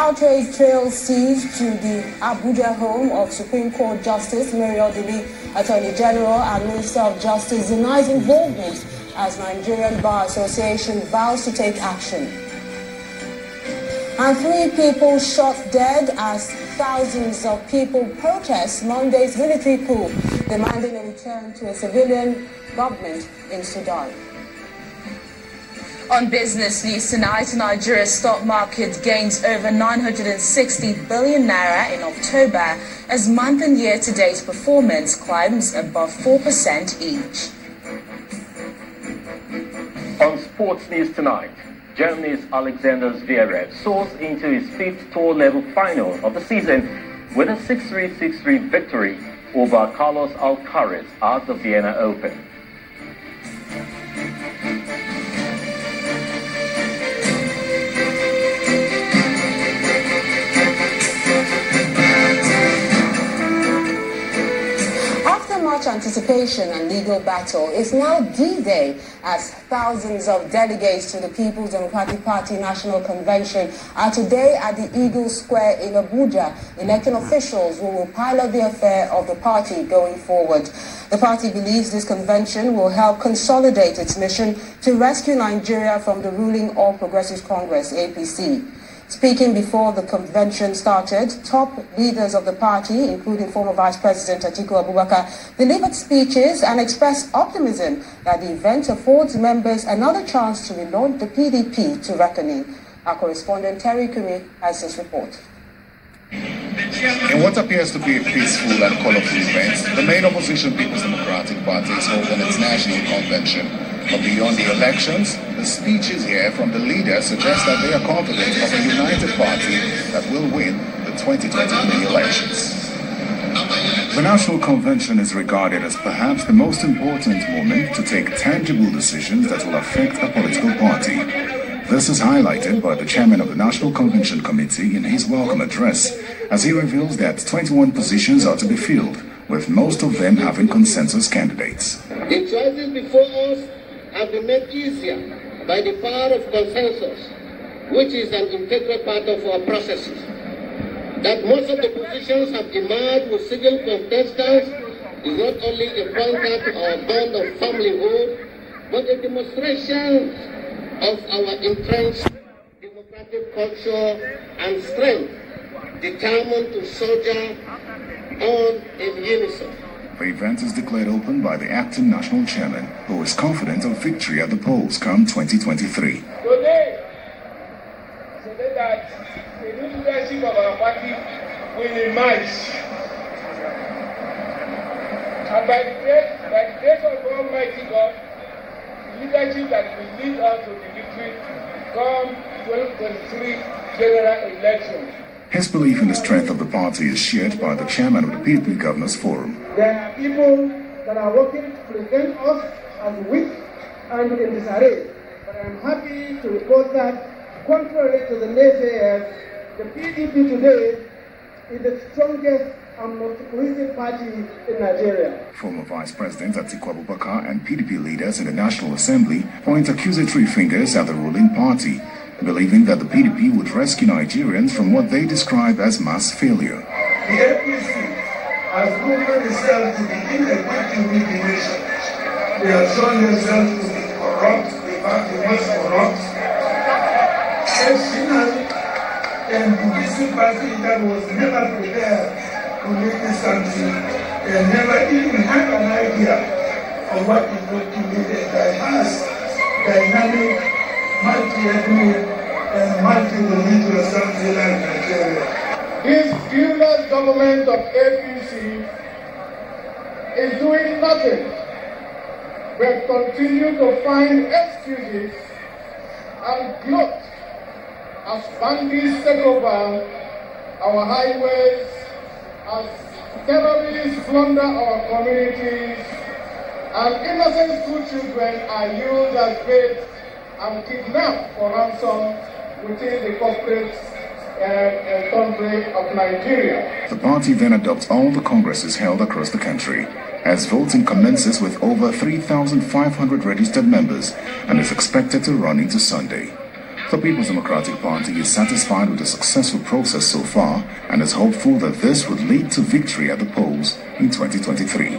outrage trails seized to the Abuja home of Supreme Court Justice Mary Odili, Attorney General and Minister of Justice denies involvement as Nigerian Bar Association vows to take action. And 3 people shot dead as thousands of people protest Monday's military coup, demanding a return to a civilian government in Sudan. On business news tonight, Nigeria's stock market gains over 960 billion naira in October as month and year-to-date performance climbs above 4% each. On sports news tonight, Germany's Alexander Zverev soars into his 5th tour-level final of the season with a 6-3, 6-3 victory over Carlos Alcaraz at the Vienna Open. Much anticipation and legal battle is now D-Day as thousands of delegates to the People's Democratic Party National Convention are today at the Eagle Square in Abuja, electing officials who will pilot the affair of the party going forward. The party believes this convention will help consolidate its mission to rescue Nigeria from the ruling All Progressives Congress, APC. Speaking before the convention started, top leaders of the party, including former Vice President Atiku Abubakar, delivered speeches and expressed optimism that the event affords members another chance to relaunch the PDP to reckoning. Our correspondent Terry Kumi has this report. In what appears to be a peaceful and colorful event, the main opposition People's Democratic Party is holding its national convention. But beyond the elections, the speeches here from the leaders suggest that they are confident of a united party that will win the 2023 elections. The National Convention is regarded as perhaps the most important moment to take tangible decisions that will affect a political party. This is highlighted by the chairman of the National Convention Committee in his welcome address, as he reveals that 21 positions are to be filled, with most of them having consensus candidates. The choices before us have been made easier by the power of consensus, which is an integral part of our processes. That most of the positions have emerged with single contestants is not only a pointer to our bond of familyhood, but a demonstration of our entrenched democratic culture and strength, determined to soldier on in unison. The event is declared open by the acting national chairman, who is confident of victory at the polls come 2023. Today that the new leadership of our party will emerge. And by the grace of Almighty God, the leadership that will lead us to the victory come 2023 general elections. His belief in the strength of the party is shared by the chairman of the PDP Governors Forum. There are people that are working to present us as weak and in disarray. But I am happy to report that, contrary to the naysayers, the PDP today is the strongest and most cohesive party in Nigeria. Former Vice President Atiku Abubakar and PDP leaders in the National Assembly point accusatory fingers at the ruling party, believing that the PDP would rescue Nigerians from what they describe as mass failure. The APC has proven itself to be inadequate to lead the nation. They have shown themselves to be corrupt, in fact the most corrupt, national and divisive party that was never prepared to lead this country and never even had an idea of what it would to lead a diverse, dynamic, multi-ethnic and multi-religious country like Nigeria. This fearless government of APC is doing nothing but continue to find excuses and gloat as bandits take over our highways, as terrorists plunder our communities, and innocent school children are used as bait and kidnapped for ransom within the corporate country of Nigeria. The party then adopts all the congresses held across the country, as voting commences with over 3,500 registered members and is expected to run into Sunday. The People's Democratic Party is satisfied with the successful process so far and is hopeful that this would lead to victory at the polls in 2023.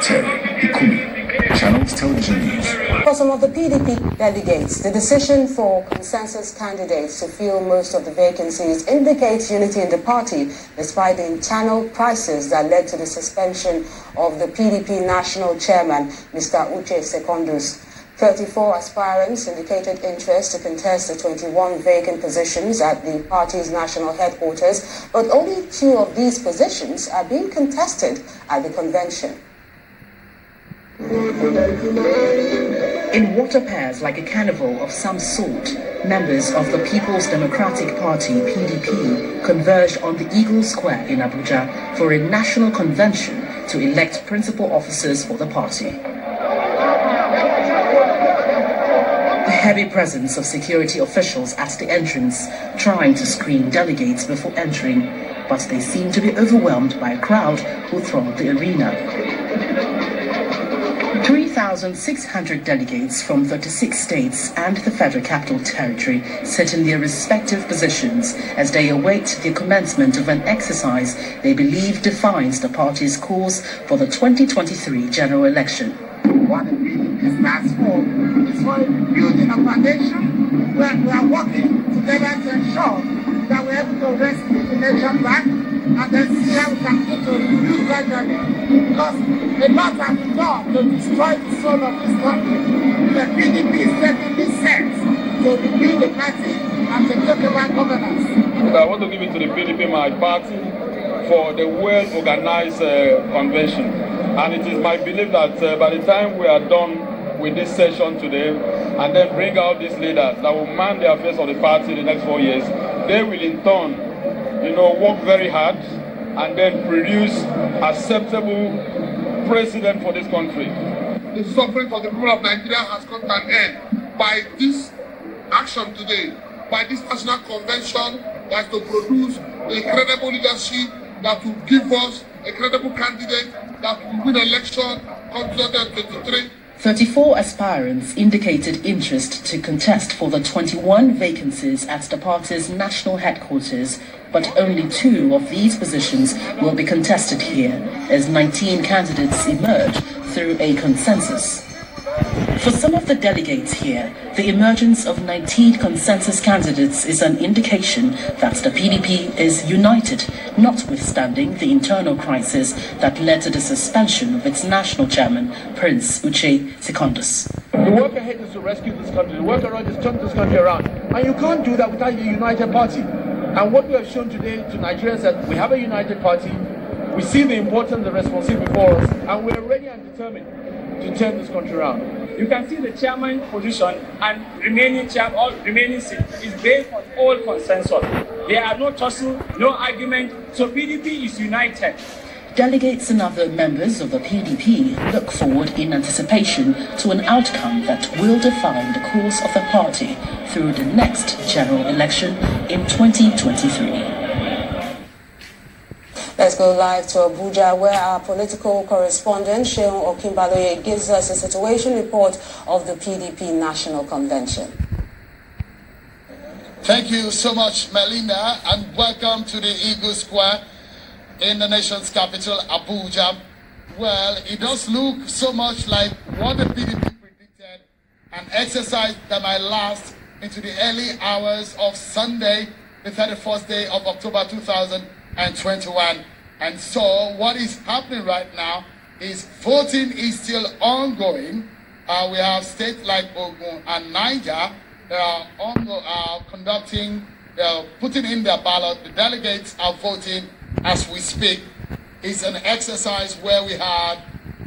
Terry Hikumi, Channels Television News. For some of the PDP delegates, the decision for consensus candidates to fill most of the vacancies indicates unity in the party, despite the internal crisis that led to the suspension of the PDP national chairman, Mr. Uche Secondus. 34 aspirants indicated interest to contest the 21 vacant positions at the party's national headquarters, but only 2 of these positions are being contested at the convention. In what appears like a carnival of some sort, members of the People's Democratic Party, PDP, converged on the Eagle Square in Abuja for a national convention to elect principal officers for the party. The heavy presence of security officials at the entrance, trying to screen delegates before entering, but they seem to be overwhelmed by a crowd who thronged the arena. 3,600 delegates from 36 states and the Federal Capital Territory sit in their respective positions as they await the commencement of an exercise they believe defines the party's course for the 2023 general election. What the PDP stands for is for building a foundation where we are working together to ensure that we're able to rescue the nation back and then see how we can get to reduce gradually. Because a lot has been done to destroy the soul of this country. The PDP is taking this steps to rebuild the party and to take over governance. I want to give it to the PDP, my party, for the well-organized convention. And it is my belief that by the time we are done with this session today, and then bring out these leaders that will man the affairs of the party in the next 4 years, they will in turn, work very hard and then produce acceptable president for this country. The suffering for the people of Nigeria has come to an end by this action today, by this national convention that to produce a credible leadership that will give us a credible candidate that will win election come 2023. 34 aspirants indicated interest to contest for the 21 vacancies at the party's national headquarters, but only 2 of these positions will be contested here, as 19 candidates emerge through a consensus. For some of the delegates here, the emergence of 19 consensus candidates is an indication that the PDP is united, notwithstanding the internal crisis that led to the suspension of its national chairman, Prince Uche Secondus. The work ahead is to rescue this country. The work around is to turn this country around. And you can't do that without a united party. And what we have shown today to Nigerians is that we have a united party, we see the importance, the responsibility before us, and we are ready and determined to turn this country around. You can see the chairman position and remaining seat is based on all consensus. There are no tussle, no argument, so PDP is united. Delegates and other members of the PDP look forward in anticipation to an outcome that will define the course of the party through the next general election in 2023. Let's go live to Abuja, where our political correspondent, Sheon Okinbaloye, gives us a situation report of the PDP National Convention. Thank you so much, Melinda, and welcome to the Eagle Square in the nation's capital, Abuja. Well, it does look so much like what the PDP predicted, an exercise that might last into the early hours of Sunday, the 31st day of October 2021. And so what is happening right now is voting is still ongoing. We have states like Ogun and Niger that are conducting, putting in their ballot. The delegates are voting as we speak. It's an exercise where we had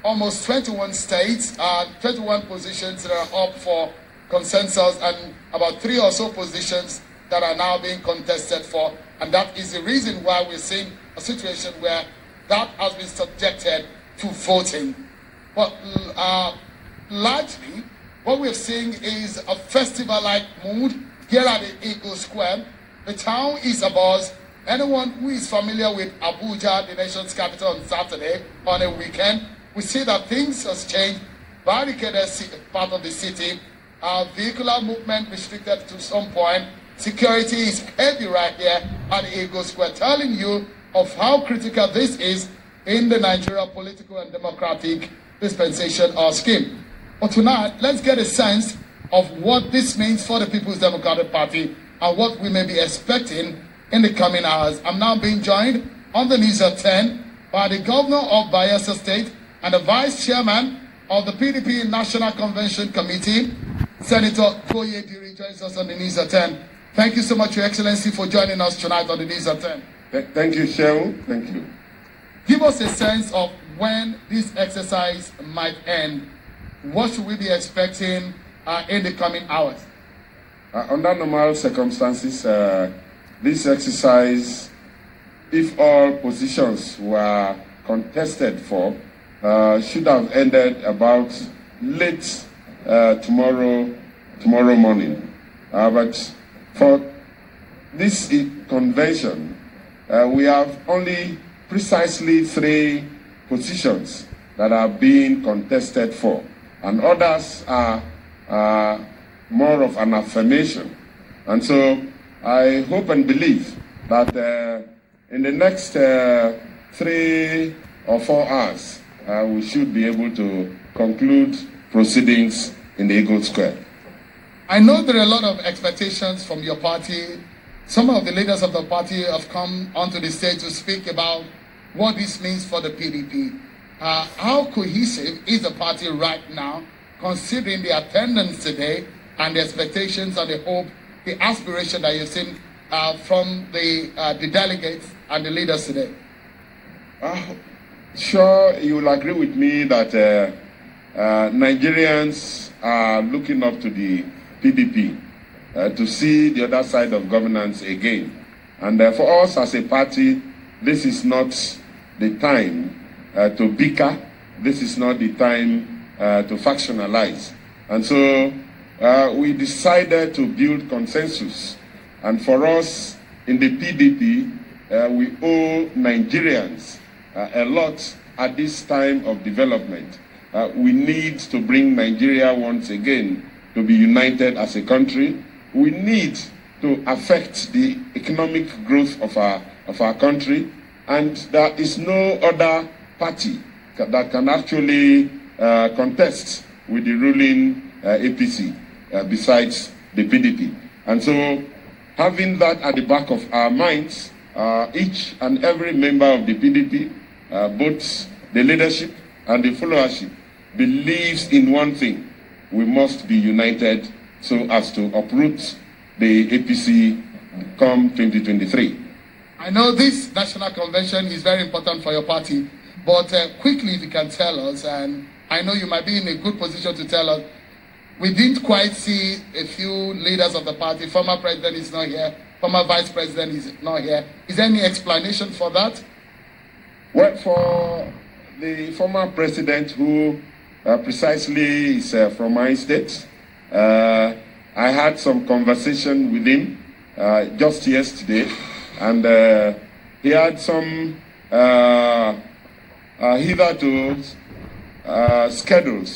almost 21 states, 21 positions that are up for consensus, and about 3 or so positions that are now being contested for. And that is the reason why we're seeing a situation where that has been subjected to voting. But largely, what we're seeing is a festival-like mood here at the Eagle Square. The town is abuzz. Anyone who is familiar with Abuja, the nation's capital, on Saturday, on a weekend, we see that things have changed. Barricaded part of the city, vehicular movement restricted to some point. Security is heavy right here at Eagle Square, telling you of how critical this is in the Nigeria political and democratic dispensation or scheme. But tonight, let's get a sense of what this means for the People's Democratic Party and what we may be expecting in the coming hours. I'm now being joined on the news at 10 by the governor of Bayelsa State and the vice chairman of the PDP National Convention Committee, Senator Koyediri, joins us on the news at 10. Thank you so much, Your Excellency, for joining us tonight on the news at 10. Thank you, Shehu. Thank you. Give us a sense of when this exercise might end. What should we be expecting in the coming hours? Under normal circumstances, this exercise, if all positions were contested for, should have ended about late tomorrow morning. But for this convention, we have only precisely 3 positions that are being contested for, and others are more of an affirmation. And so I hope and believe that in the next 3 or 4 hours, we should be able to conclude proceedings in the Eagle Square. I know there are a lot of expectations from your party. Some of the leaders of the party have come onto the stage to speak about what this means for the PDP. How cohesive is the party right now, considering the attendance today and the expectations and the hope, the aspiration that you've seen from the delegates and the leaders today? Sure, you will agree with me that Nigerians are looking up to the PDP to see the other side of governance again. And for us as a party, this is not the time to bicker. This is not the time to factionalize. And so we decided to build consensus. And for us in the PDP, we owe Nigerians a lot at this time of development. We need to bring Nigeria once again to be united as a country. We need to affect the economic growth of our country, and there is no other party that can actually contest with the ruling APC besides the PDP. And so, having that at the back of our minds, each and every member of the PDP, both the leadership and the followership, believes in one thing: we must be united so as to uproot the APC come 2023. I know this national convention is very important for your party, but quickly if you can tell us, and I know you might be in a good position to tell us, we didn't quite see a few leaders of the party. Former president is not here, former vice president is not here. Is there any explanation for that? Well, for the former president, who precisely is from my state, I had some conversation with him just yesterday, and he had some hitherto schedules